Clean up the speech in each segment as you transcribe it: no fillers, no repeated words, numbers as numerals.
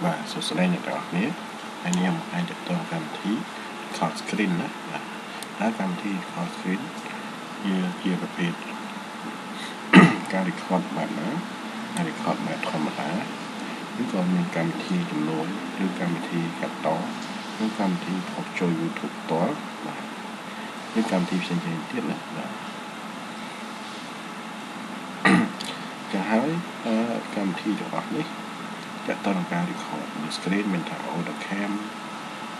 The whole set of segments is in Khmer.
và số slide này đó nhé anh em hãy được tôi cảm thấy record screen đó đã cảm thấy record screen như chiaประเภท การ record แบบนะการ record แบบธรรมดาหรือก็มีการวิธีจำนวนหรือการวิธีกัดต่อหรือการวิธีพบโจย YouTube ต่อหรือการวิธีเช่นเช่นที่นะจะให้การวิธีจะออกนี้จะต้องการ record ใน screen เป็นทาง audio cam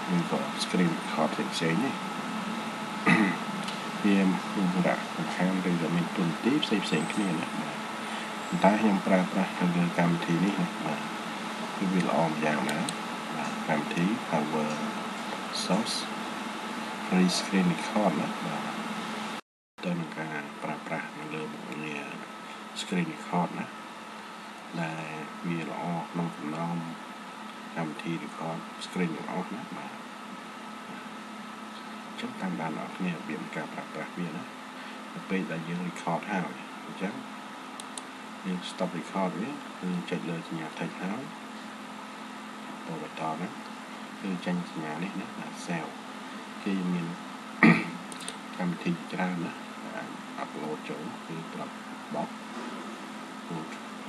หรือก็ screen record เฉยๆนี่វាមានរកសំខាន់ឬក៏មានទុនទីផ្សេងៗគ្នាណាប៉ុន្តែខ្ញុំប្រើប្រាស់នៅកម្មវិធីនេះណាបាទគឺវាល្អម្យ៉ាងណាបាទកម្មវិធី Power Source Free Screen Record ណាបាទទៅនឹងការប្រើប្រាស់នៅលើមុខងារ Screen Record ណាដែលវាល្អក្នុងចំណោមកម្មវិធី Record Screen ទាំងអស់ណាបាទចឹងតាមដានអ្នកគ្នារបៀបការប្រើប្រាស់វាណាពេលដែលយើង record ហើយអញ្ចឹងយើង stop record វាគឺចុចលើសញ្ញា text ហើយបន្តណាគឺចេញសញ្ញានេះណា save គេមានកម្មវិធីច្រើនណាអាច upload ចូលគឺប្រាប់បោក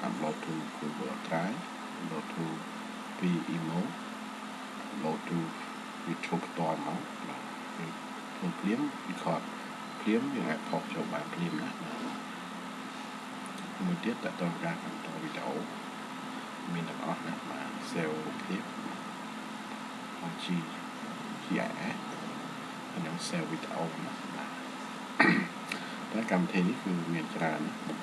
upload to Google Drive upload to Vimeo upload to YouTube ផ្ទាល់មកបាទភ្លាម record ភ្លាមយើងអាចផុសចូលបានភ្លាមណាមួយទៀតតើតើការបន្តវីដេអូមានទាំងអស់ណាបាទ save រូបភាព GIF ហើយនឹង save វីដេអូណាបាទតែកម្មវិធីនេះគឺមានច្រើនណា1 2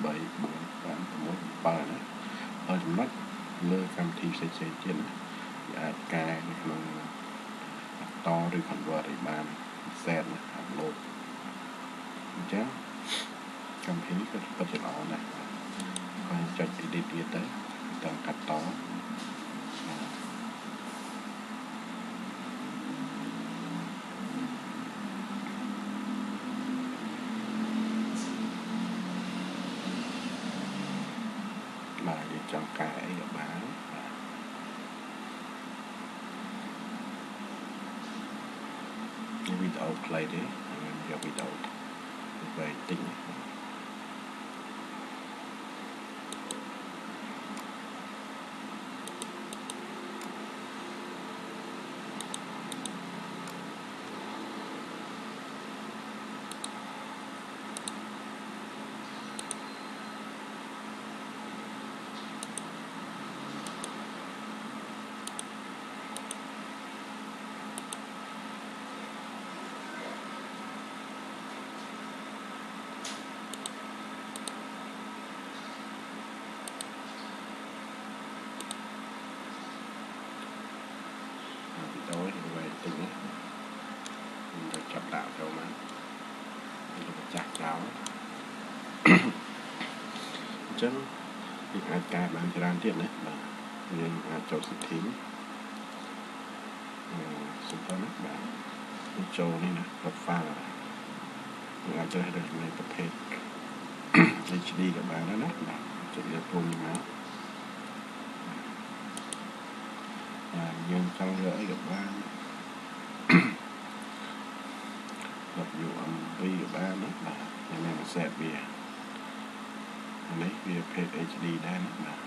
3 4 5 6 7ណាហើយចំណុចលើកម្មវិធីផ្សេងៗទៀតណាអាចកែនៅក្នុងតឬ convert ឲ្យបាន set ណា upload អញ្ចឹងកម្មវិធីនេះក៏ពិតជាល្អណាស់ហើយចុច edit ទៀតទៅតាមកាត់តបាទយើងចង់កែអីក៏បានវីដេអូ play ទេយកវីដេអូទៅតិចចាប់ដាក់ចូលមកវាចាស់ចោលអញ្ចឹងយើងអាចកែបានច្រើនទៀតណាបាទយើងអាចចូល setting សំខាន់ណាបាទចូលនេះណា profile យើងអាចជ្រើសរើសនៃប្រភេទ HD ក៏បានដែរណាបាទចុចលើព្រំនេះមកបាទយើងចង់យកអីក៏បានWMV ក៏បានណាបាទខ្ញុំមាន set វានេះវាភេទ HD ដែរណាបាទ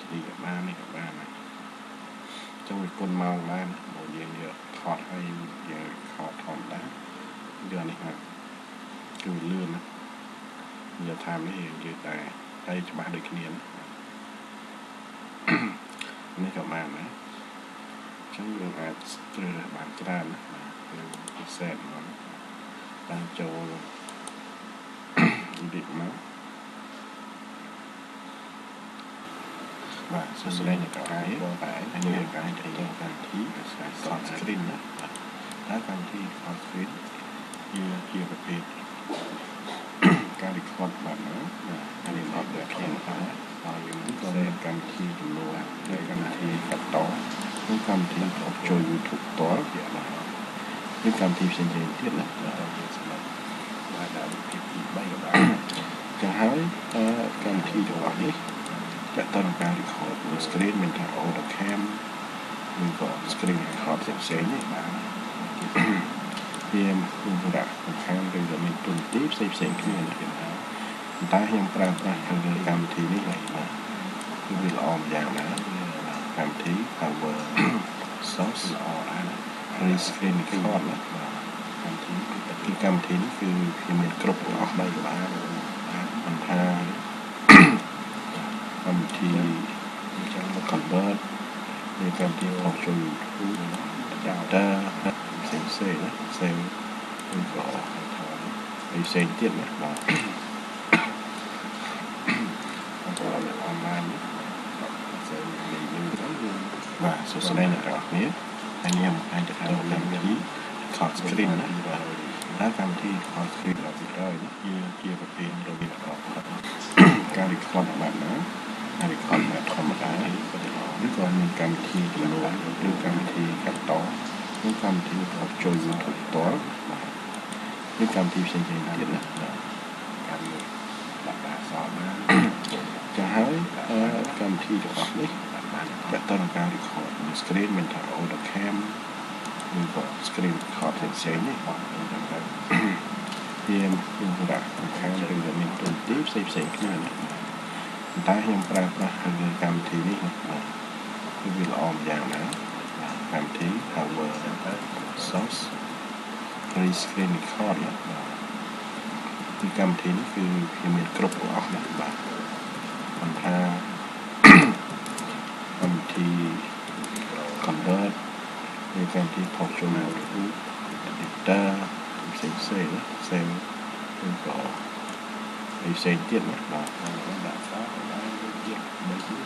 HD ក៏បាននេះក៏បានណាចង់វាគុណម៉ោងបានបើយើងយកថតឲ្យយើងខោធម្មតាយកនេះមកគឺលឿនណាយកតាមនេះយើងតែច្បាស់ដូចគ្នាណានេះក៏បានណាចឹងយើងអាចជ្រើសរើសបានច្រើនណាយើងពិសេសមកបានចូល edit មកបាទសួស្តីអ្នកទាំងឡាយតែនេះគឺការធ្វើកម្មវិធី Record Screen ណាហើយកម្មវិធី Record Screen ជាប្រភេទការ record បានណាការ record แบบខ្ញុំតែហើយយើងក៏មានកម្មវិធីចំនួននៃកម្មវិធីកាត់តនិងកម្មវិធីអបចូល YouTube តជាបាទនិងកម្មវិធីផ្សេងៗទៀតណាសម្រាប់បាទដល់វិធីទី3ក៏បានចឹងហើយកម្មវិធីទាំងអស់នេះ จะต้องการ record บน screen មានថា auto cam ឬក៏ screen record ផ្សេងៗនេះបាទវាសម្រាប់បង្ហាញឬក៏មានទូរទស្សន៍ផ្សេងៗគ្នាណាប៉ុន្តែខ្ញុំប្រើប្រាស់ខាងលើកម្មវិធីនេះបាទគឺវាល្អម្យ៉ាងណាកម្មវិធី Power Source ល្អណាស់ Free Screen Record ណាកម្មវិធីនេះគឺវាមានគ្រប់ទាំងអស់3ក្បាលមិនថាកម្មវិធី Convert ឬកម្មវិធី Portal YouTube Data ផ្សេងៗណា Save ឬក៏ផ្សេងទៀតណាបាទអនឡាញបាទសួស្តីអ្នកទាំងអស់គ្នាហើយខ្ញុំអាចទៅកម្មវិធី Record Screen ណាបាទហើយកម្មវិធី Record Screen របស់វាជាប្រភេទរបស់ការ record បែបណាការ record បែបធម្មតាឬក៏មានកម្មវិធីចំនួនឬកម្មវិធីកាត់តឬកម្មវិធីរបស់ចូល YouTube ផ្ទាល់ឬកម្មវិធីផ្សេងៗទៀតណាការដាក់អក្សរណាចា៎ហើយកម្មវិធីរបស់នេះจะต้องการ record screen មានថា auto cam ឬក៏ screen record ផ្សេងៗនេះវាសម្រាប់បង្ហាញឬក៏មានទូរទស្សន៍ផ្សេងៗគ្នាណាប៉ុន្តែខ្ញុំប្រើប្រាស់ខាងលើកម្មវិធីនេះបាទគឺវាល្អម្យ៉ាងណាកម្មវិធី Power Source Free Screen Record ណាគឺកម្មវិធីនេះគឺវាមានគ្រប់ទាំងអស់ណាបាទមិនថាកម្មវិធី Convert ឬកម្មវិធី Portal YouTube Data ផ្សេងៗណា Save ឬក៏ផ្សេងទៀតណាបាទដាក់សារបានជា3ជា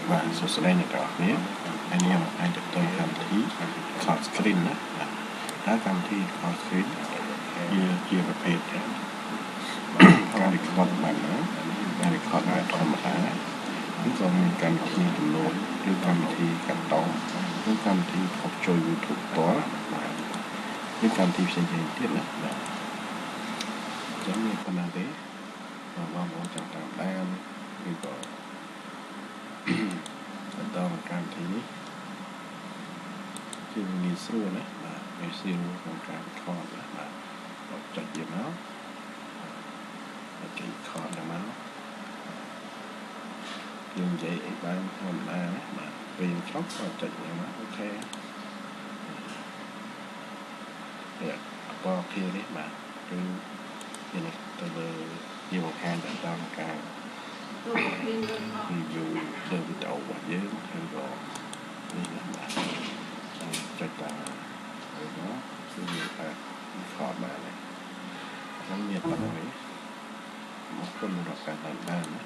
បាទសួស្តីអ្នកទាំងអស់គ្នាហើយខ្ញុំអាចទៅកម្មវិធី Record Screen ណាហើយកម្មវិធី Record Screen ជាប្រភេទការ record បែបណាការ record បែបធម្មតាឬក៏មានកម្មវិធីចំនួនឬកម្មវិធីកាត់តឬកម្មវិធីថតចូល YouTube ផ្ទាល់ឬកម្មវិធីផ្សេងៗទៀតណាបាទចាំមានប៉ុណ្ណាទេបងប្អូនចង់តាមដានឬក៏បន្តកម្មវិធីនេះគឺងាយស្រួលណាបាទងាយស្រួលក្នុងការ record ណាបាទចុចវាមកចុច record ទៅមកយើងនិយាយអីបានធម្មតាណាបាទពេលចប់ក៏ចុចវាមកអូខេបបភានេះបាទគឺវានេះទៅលើវាបង្ហាញទៅតាមការ review លើវីដេអូរបស់យើងហើយក៏នេះណាបាទចុចតាមហើយក៏គឺវាថា record បានហើយហ្នឹងមានប៉ុណ្ណឹងទេមកគុំរកការតាមដានណា